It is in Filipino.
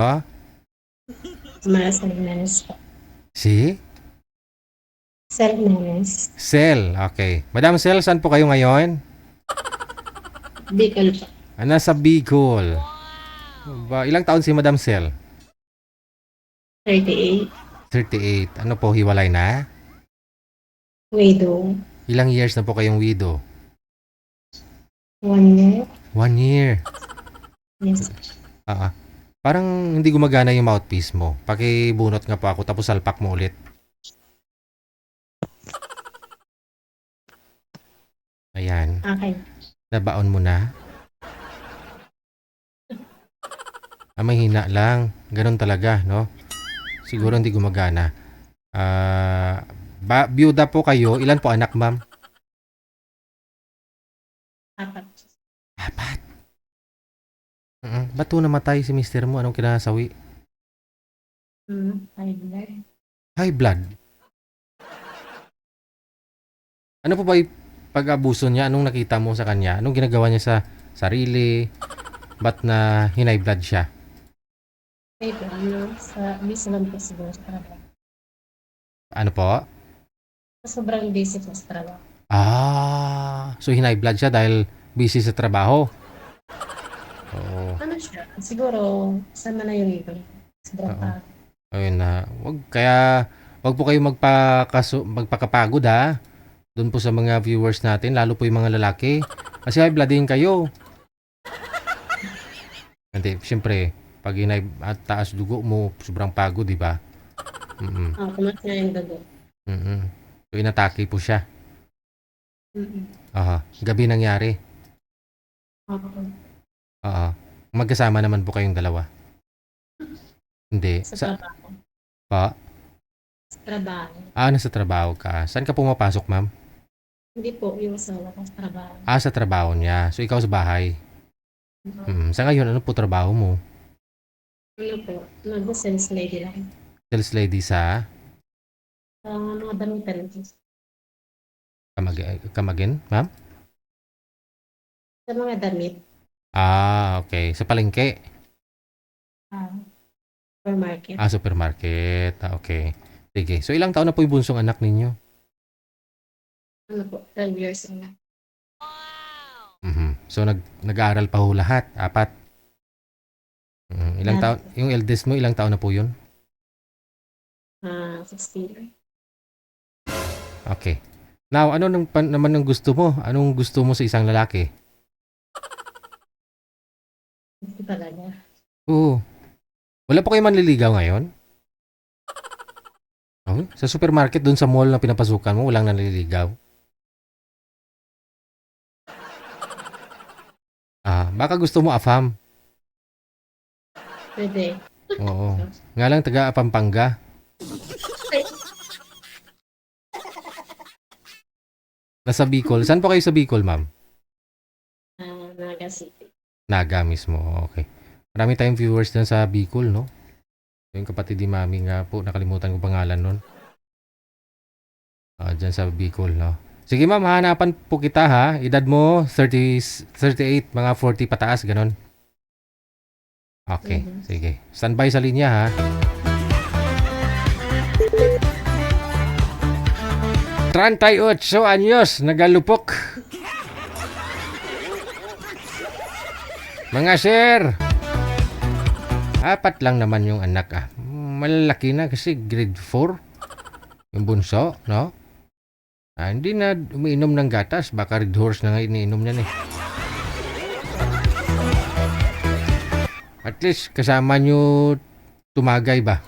Ah, Mas Menes po. si Sir Menes. Sel. Okay. Madam Sel, saan po kayo ngayon? Bicol po. Nasa Bicol. Ilang taon si Madam Sel? 38. 38. Ano po, hiwalay na? Widow. Ilang years na po kayong widow? 1 year. 1 year. Yes. Ah, parang hindi gumagana yung mouthpiece mo. Pakibunot nga po ako tapos salpak mo ulit. Ayan. Okay. Nabaon mo na. Mahina lang. Ganun talaga, no? Siguro hindi gumagana. Byuda po kayo. Ilan po anak, ma'am? 4. 4. Ba't po namatay si mister mo? Anong kinasawi? High blood. High blood. Ano po ba yung pag-abuso niya? Anong nakita mo sa kanya? Anong ginagawa niya sa sarili? Ba't na hinay blood siya? Wait lang. Sa busy lang po siguro sa trabaho. Ano po? Sobrang busy po sa trabaho. So hinay blood siya dahil busy sa trabaho. Oo. Ano siya? Siguro, sama na yung ito. Sobrang Oo. pagod. Ayun na. Wag po kayo magpakapagod ha. Doon po sa mga viewers natin, lalo po yung mga lalaki. Kasi high blood din kayo. Hindi, siyempre, pag hinay at taas dugo mo, sobrang pagod, di ba? Mm. Kumat na yung dugo. Mm. So inatake po siya. Mm-mm. Aha. Gabi nangyari. Okay. Oo. Magkasama naman po kayong dalawa. Hindi. Sa Sa trabaho. pa? Sa trabaho. Nasa trabaho ka. Saan ka pumapasok, ma'am? Hindi po yung asawa ko sa trabaho. Sa trabaho niya. So ikaw sa bahay. Sa ngayon, ano po trabaho mo? Ano po? Nag-sales lady lang. Sales lady sa Mga damitan po. Kamagin, ma'am? Sa mga damit. Okay. Sa palengke. Supermarket. Supermarket. Okay. Sige. So ilang taon na po yung bunsong anak ninyo? Ano po? 12 years old. So nag-aaral pa ho lahat? 4? Ilang Lahat. taon? Yung eldest mo, ilang taon na po yun? 16. Okay. Now, ano naman ang gusto mo? Anong gusto mo sa isang lalaki? Hindi talaga. Oo. Wala po kayo manliligaw ngayon? Sa supermarket, dun sa mall na pinapasukan mo, walang nanliligaw? Baka gusto mo afam. Pwede. Oo. Nga lang taga Pampanga. Nasa Bicol. Saan po kayo sa Bicol, ma'am? Naga City. Naga mismo. Okay. Marami tayong viewers dyan sa Bicol, no? Yung kapatid ni mami nga po, nakalimutan ko pangalan nun. Dyan sa Bicol, no? Sige ma'am, hanapan po kita ha. Edad mo, 38, mga 40 pataas, ganon. Okay, sige. Standby sa linya ha. Anyos, nagalupok. Mga sir, 4 lang naman yung anak Malalaki na kasi grade 4. Yung bunso, no? Hindi na umiinom ng gatas. Baka Red Horse na nga iniinom niyan eh. At least kasama nyo tumagay ba?